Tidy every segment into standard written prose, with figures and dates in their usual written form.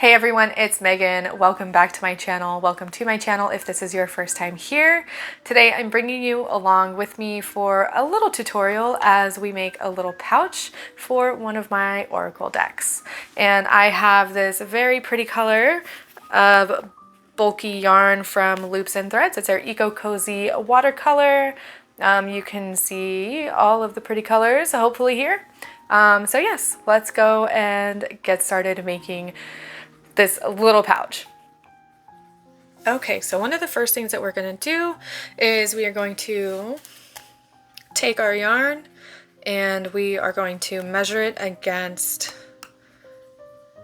Hey everyone, it's Megan. Welcome back to my channel. Welcome to my channel if this is your first time here. Today I'm bringing you along with me for a little tutorial as we make a little pouch for one of my oracle decks. And I have this very pretty color of bulky yarn from Loops and Threads. It's our Eco Cozy watercolor. You can see all of the pretty colors hopefully here. So yes, let's go and get started making this little pouch. Okay, so one of the first things that we're going to do is we are going to take our yarn and we are going to measure it against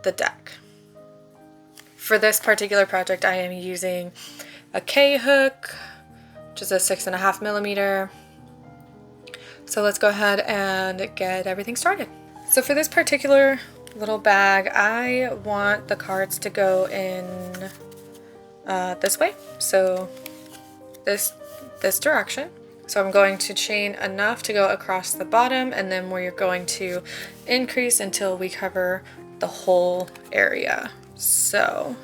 the deck. For this particular project, I am using a K hook, which is a 6.5 millimeter. So let's go ahead and get everything started. So for this particular little bag, I want the cards to go in this way, so this direction. So I'm going to chain enough to go across the bottom, and then we're going to increase until we cover the whole area. So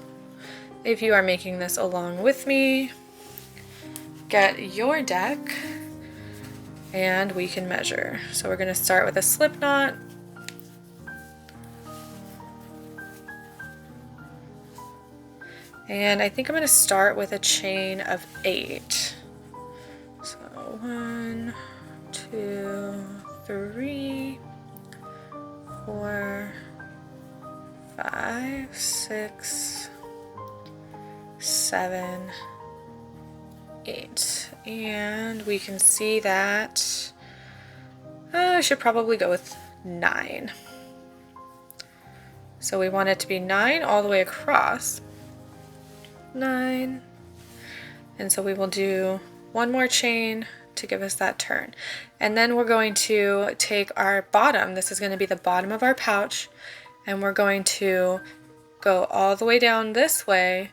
if you are making this along with me, get your deck and we can measure. So we're going to start with a slip knot. And I think I'm going to start with a chain of 8. So 1, 2, 3, 4, 5, 6, 7, 8. And we can see that I should probably go with 9. So we want it to be 9 all the way across. 9, and so we will do one more chain to give us that turn, and then we're going to take our bottom, this is going to be the bottom of our pouch, and we're going to go all the way down this way,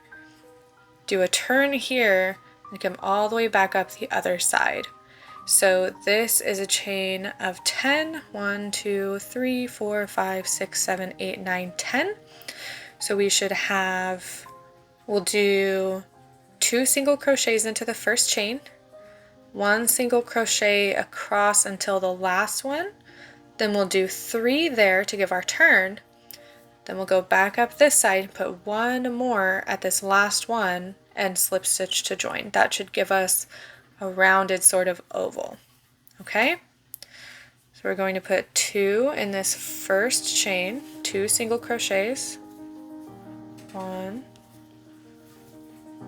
do a turn here, and come all the way back up the other side. So this is a chain of 10. 1, 2, 3, 4, 5, 6, 7, 8, 9, 10. So we should have, we'll do 2 single crochets into the first chain, 1 single crochet across until the last one, then we'll do 3 there to give our turn, then we'll go back up this side, put 1 more at this last one, and slip stitch to join. That should give us a rounded sort of oval. Okay? So we're going to put 2 in this first chain, 2 single crochets, 1,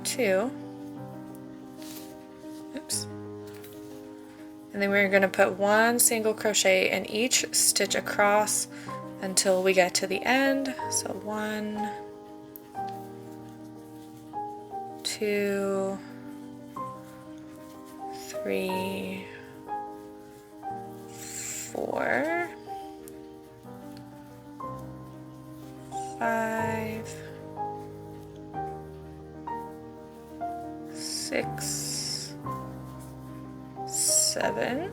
2, oops, and then we're going to put 1 single crochet in each stitch across until we get to the end. So 1, 2, 3, 4, 5, 6, 7.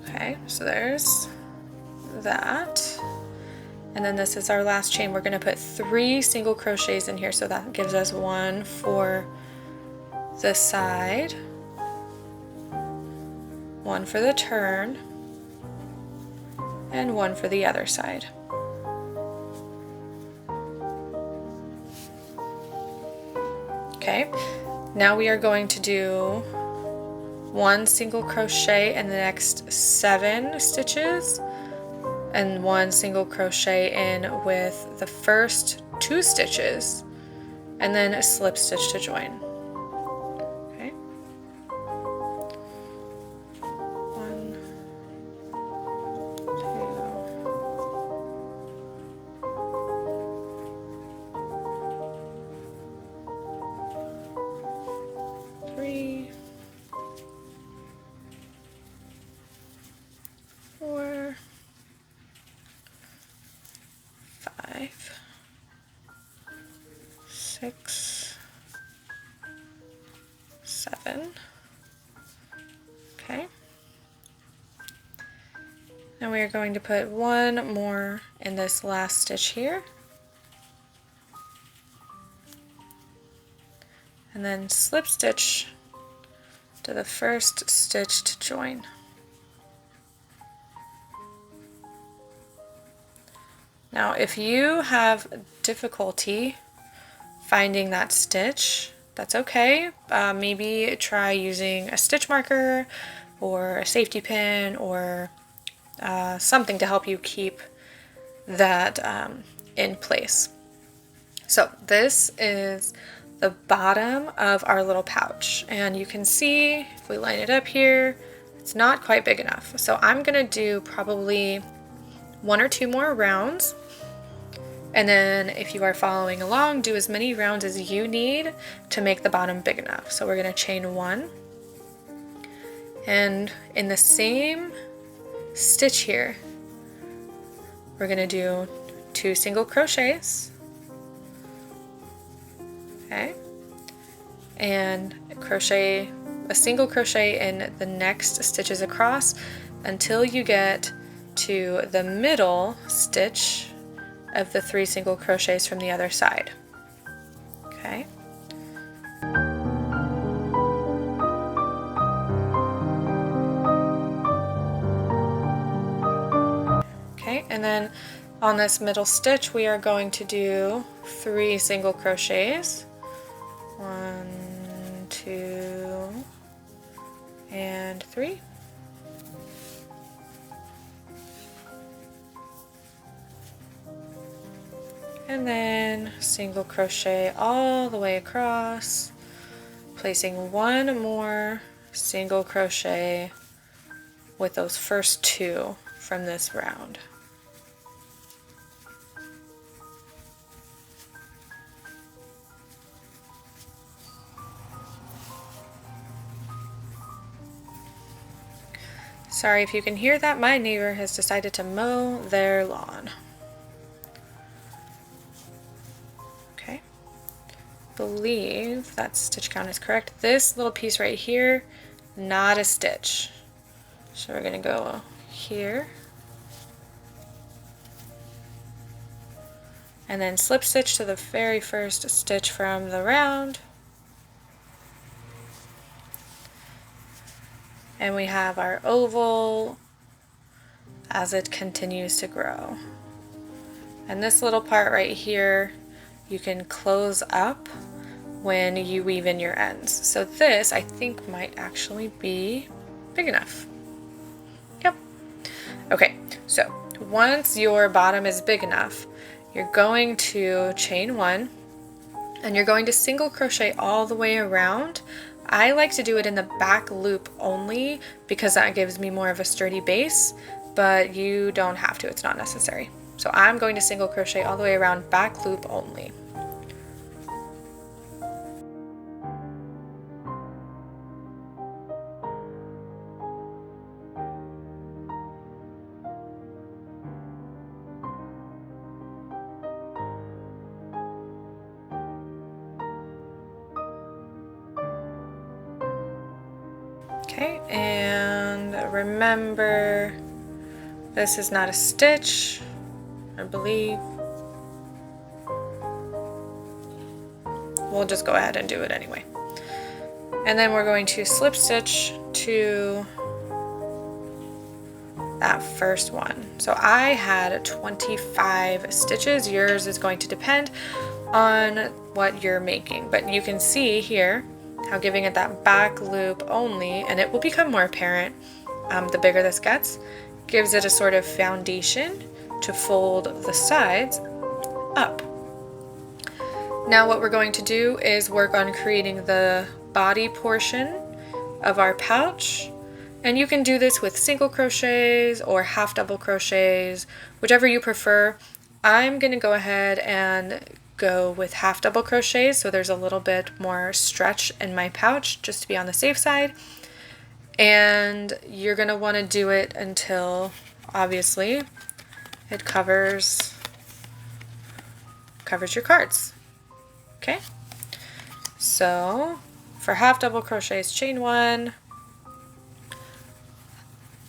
Okay, so there's that. And then this is our last chain. We're going to put 3 single crochets in here, so that gives us 1 for the side, 1 for the turn, and 1 for the other side. Okay, now we are going to do 1 single crochet in the next 7 stitches and 1 single crochet in with the first 2 stitches and then a slip stitch to join. Okay. 1, 2, 3, 4, 5, 6, 7. Okay. Now we are going to put one more in this last stitch here. And then slip stitch to the first stitch to join. Now if you have difficulty finding that stitch, that's okay. Maybe try using a stitch marker or a safety pin or something to help you keep that in place. So this is the bottom of our little pouch, and you can see if we line it up here, it's not quite big enough. So I'm gonna do probably 1 or 2 more rounds, and then if you are following along, do as many rounds as you need to make the bottom big enough. So we're gonna chain 1, and in the same stitch here, we're gonna do 2 single crochets, okay, and crochet a single crochet in the next stitches across until you get to the middle stitch of the 3 single crochets from the other side, okay. Okay, and then on this middle stitch we are going to do 3 single crochets. 1, 2, and 3. And then single crochet all the way across, placing 1 more single crochet with those first 2 from this round. Sorry if you can hear that, my neighbor has decided to mow their lawn. Okay, believe that stitch count is correct. This little piece right here, not a stitch. So we're gonna go here, and then slip stitch to the very first stitch from the round. And we have our oval as it continues to grow. And this little part right here, you can close up when you weave in your ends. So this, I think, might actually be big enough. Yep. Okay, so once your bottom is big enough, you're going to chain 1, and you're going to single crochet all the way around. I like to do it in the back loop only because that gives me more of a sturdy base, but you don't have to, it's not necessary. So I'm going to single crochet all the way around, back loop only. Okay, and remember, this is not a stitch, I believe. We'll just go ahead and do it anyway. And then we're going to slip stitch to that first one. So I had 25 stitches. Yours is going to depend on what you're making, but you can see here how giving it that back loop only, and it will become more apparent the bigger this gets, gives it a sort of foundation to fold the sides up. Now what we're going to do is work on creating the body portion of our pouch, and you can do this with single crochets or half double crochets, whichever you prefer. I'm going to go ahead and go with half double crochets so there's a little bit more stretch in my pouch just to be on the safe side. And you're going to want to do it until obviously it covers your cards. Okay, so for half double crochets, chain 1,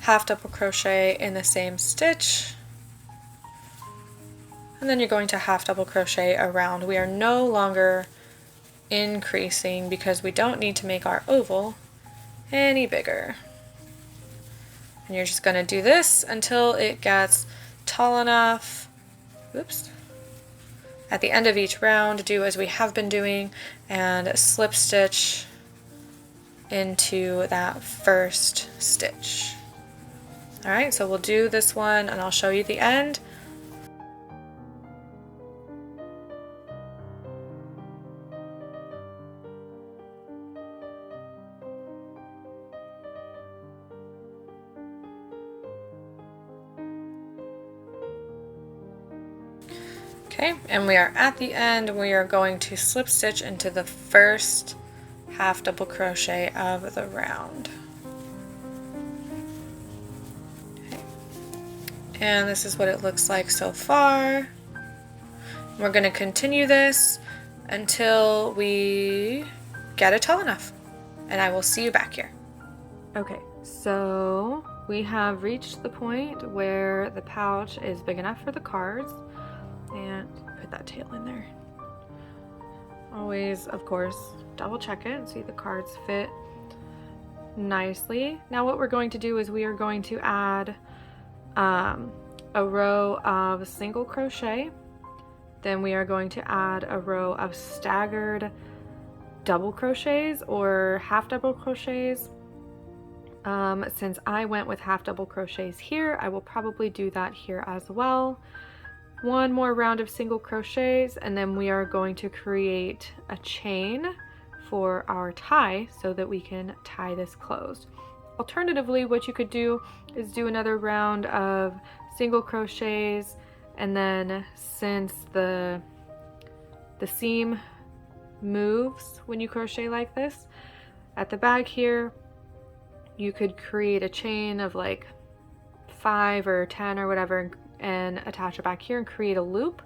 half double crochet in the same stitch, and then you're going to half double crochet around. We are no longer increasing because we don't need to make our oval any bigger. And you're just going to do this until it gets tall enough. Oops. At the end of each round, do as we have been doing and slip stitch into that first stitch. Alright, so we'll do this one and I'll show you the end. Okay, and we are at the end. We are going to slip stitch into the first half double crochet of the round. Okay. And this is what it looks like so far. We're going to continue this until we get it tall enough, and I will see you back here. Okay, so we have reached the point where the pouch is big enough for the cards. And put that tail in there. Always, of course, double check it and see the cards fit nicely. Now what we're going to do is we are going to add a row of single crochet. Then we are going to add a row of staggered double crochets or half double crochets. Since I went with half double crochets here, I will probably do that here as well. One more round of single crochets, and then we are going to create a chain for our tie so that we can tie this closed. Alternatively, what you could do is do another round of single crochets, and then since the seam moves when you crochet like this at the back here, you could create a chain of like 5 or 10 or whatever and attach it back here and create a loop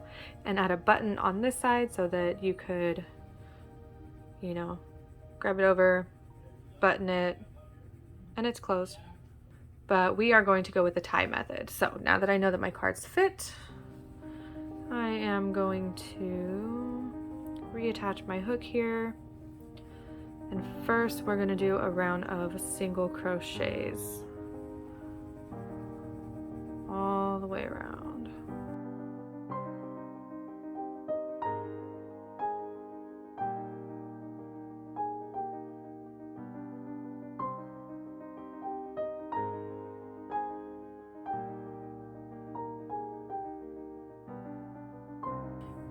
and add a button on this side so that you could, you know, grab it over, button it, and it's closed. But we are going to go with the tie method. So now that I know that my cards fit, I am going to reattach my hook here. And first we're going to do a round of single crochets all the way around.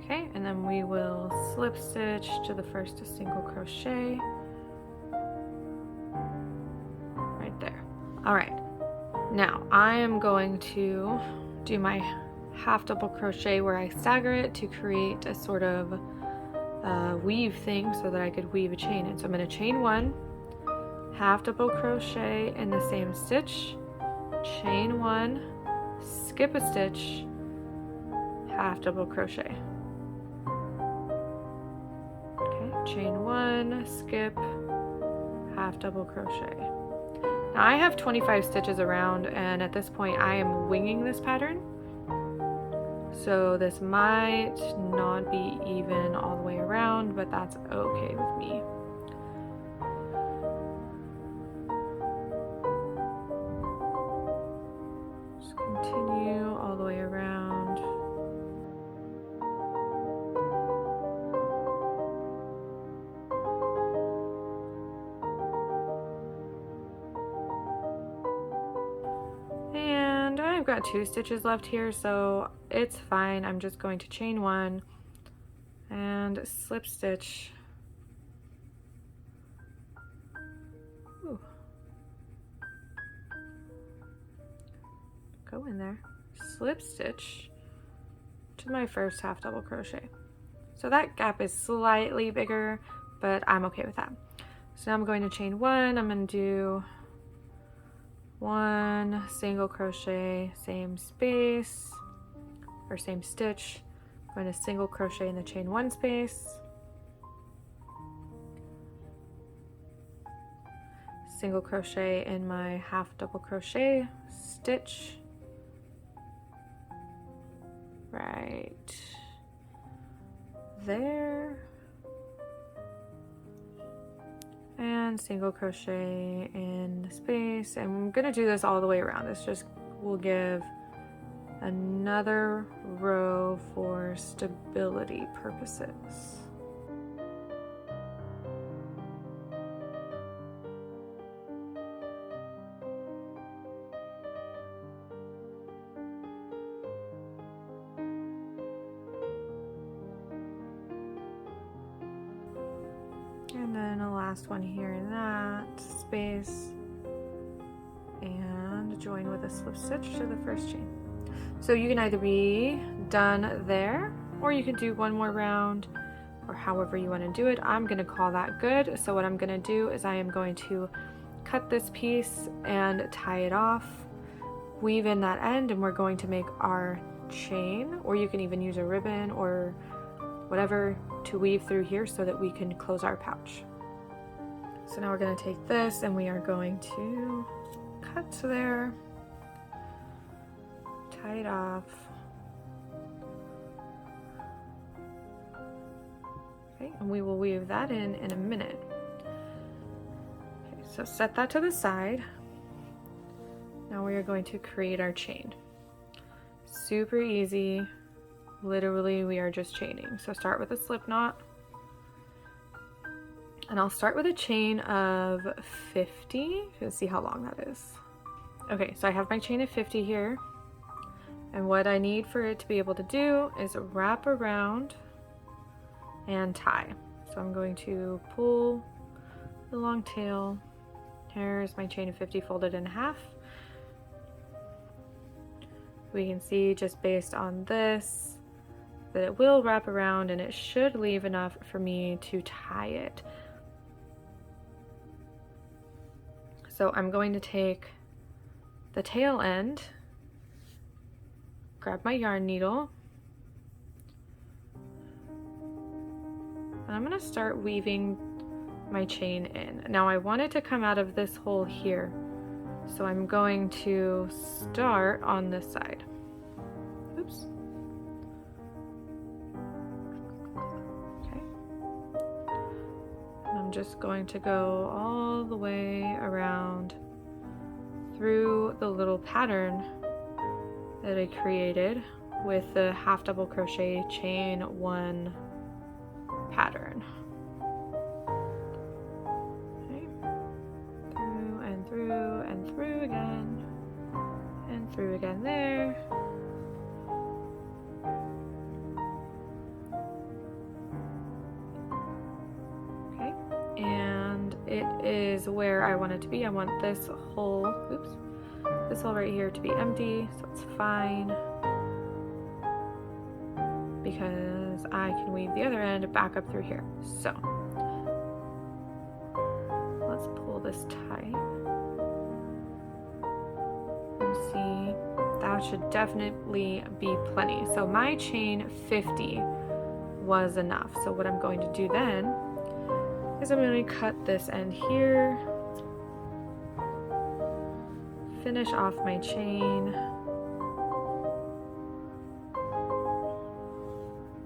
Okay, and then we will slip stitch to the first single crochet right there. All right. Now I am going to do my half double crochet where I stagger it to create a sort of weave thing so that I could weave a chain in. So I'm going to chain 1, half double crochet in the same stitch, chain 1, skip a stitch, half double crochet. Okay, chain 1, skip, half double crochet. Now I have 25 stitches around, and at this point I am winging this pattern. So this might not be even all the way around, but that's okay with me. Just continue all the way around. I've got 2 stitches left here, so it's fine. I'm just going to chain 1 and slip stitch. Ooh. Go in there, slip stitch to my first half double crochet. So that gap is slightly bigger, but I'm okay with that. So now I'm going to chain 1. I'm going to do 1 single crochet, same space or same stitch. I'm going to single crochet in the chain 1 space, single crochet in my half double crochet stitch right there, and single crochet in the space. And I'm gonna do this all the way around. This just will give another row for stability purposes. And then a last one here in that space, and join with a slip stitch to the first chain. So you can either be done there, or you can do one more round, or however you want to do it. I'm going to call that good. So what I'm going to do is I am going to cut this piece and tie it off, weave in that end, and we're going to make our chain, or you can even use a ribbon or whatever to weave through here so that we can close our pouch. So now we're going to take this and we are going to cut there, tie it off. Okay, and we will weave that in a minute. Okay, so set that to the side. Now we are going to create our chain. Super easy. Literally, we are just chaining. So start with a slip knot. And I'll start with a chain of 50. Let's see how long that is. Okay, so I have my chain of 50 here. And what I need for it to be able to do is wrap around and tie. So I'm going to pull the long tail. Here's my chain of 50 folded in half. We can see just based on this that it will wrap around and it should leave enough for me to tie it. So I'm going to take the tail end, grab my yarn needle, and I'm going to start weaving my chain in. Now I want it to come out of this hole here, so I'm going to start on this side. Oops. I'm just going to go all the way around through the little pattern that I created with the half double crochet chain one pattern. Okay. Through and through and through again and through again there. And it is where I want it to be. I want this hole, oops, this hole right here to be empty, so it's fine because I can weave the other end back up through here. So let's pull this tight and see. That should definitely be plenty. So my chain 50 was enough. So what I'm going to do then is I'm going to cut this end here, finish off my chain,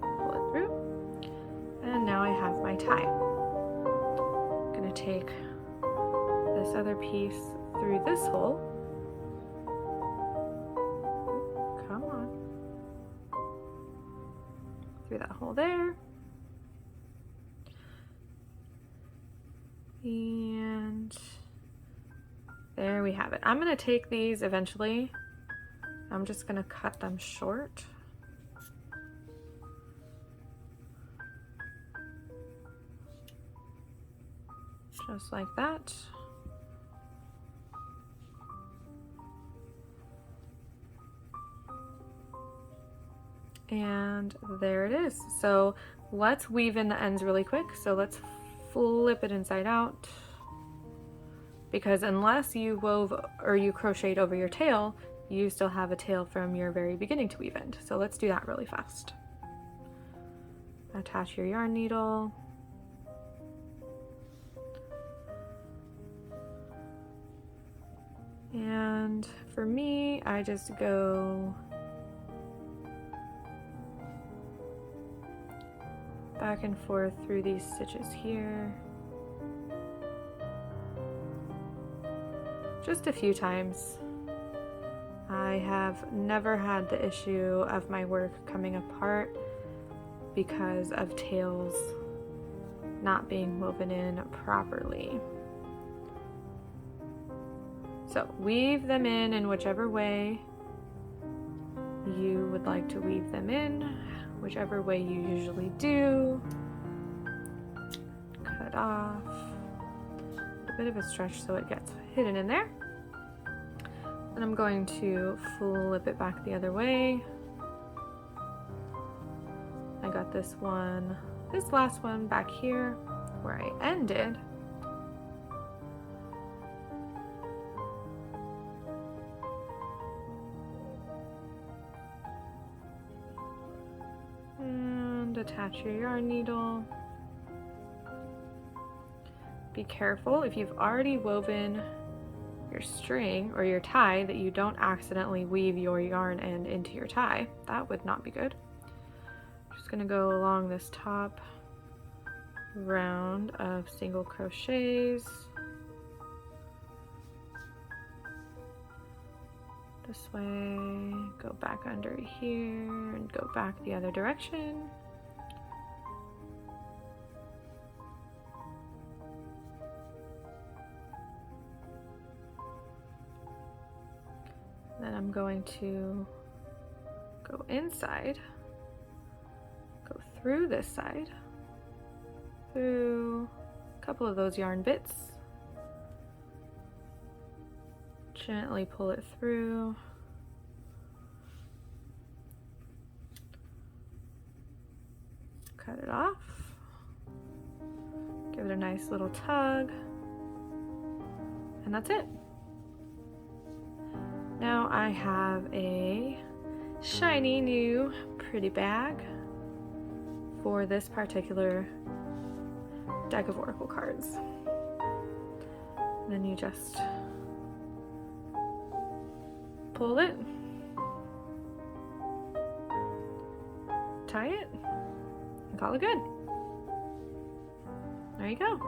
pull it through, and now I have my tie. I'm going to take this other piece through this hole. Come on. Through that hole there. And there we have it. I'm going to take these eventually. I'm just going to cut them short. Just like that. And there it is. So let's weave in the ends really quick. So let's flip it inside out, because unless you wove or you crocheted over your tail, you still have a tail from your very beginning to weave in. So let's do that really fast. Attach your yarn needle. And for me, I just go back and forth through these stitches here. Just a few times. I have never had the issue of my work coming apart because of tails not being woven in properly. So weave them in whichever way you would like to weave them in, whichever way you usually do. Cut off a bit of a stretch so it gets hidden in there. And I'm going to flip it back the other way. I got this last one back here where I ended. And attach your yarn needle. Be careful if you've already woven your string or your tie that you don't accidentally weave your yarn end into your tie. That would not be good. Just going to go along this top round of single crochets. This way, go back under here and go back the other direction. Then I'm going to go inside, go through this side, through a couple of those yarn bits, gently pull it through, cut it off, give it a nice little tug, and that's it. Now I have a shiny new pretty bag for this particular deck of Oracle cards. And then you just pull it, tie it, and call it good. There you go.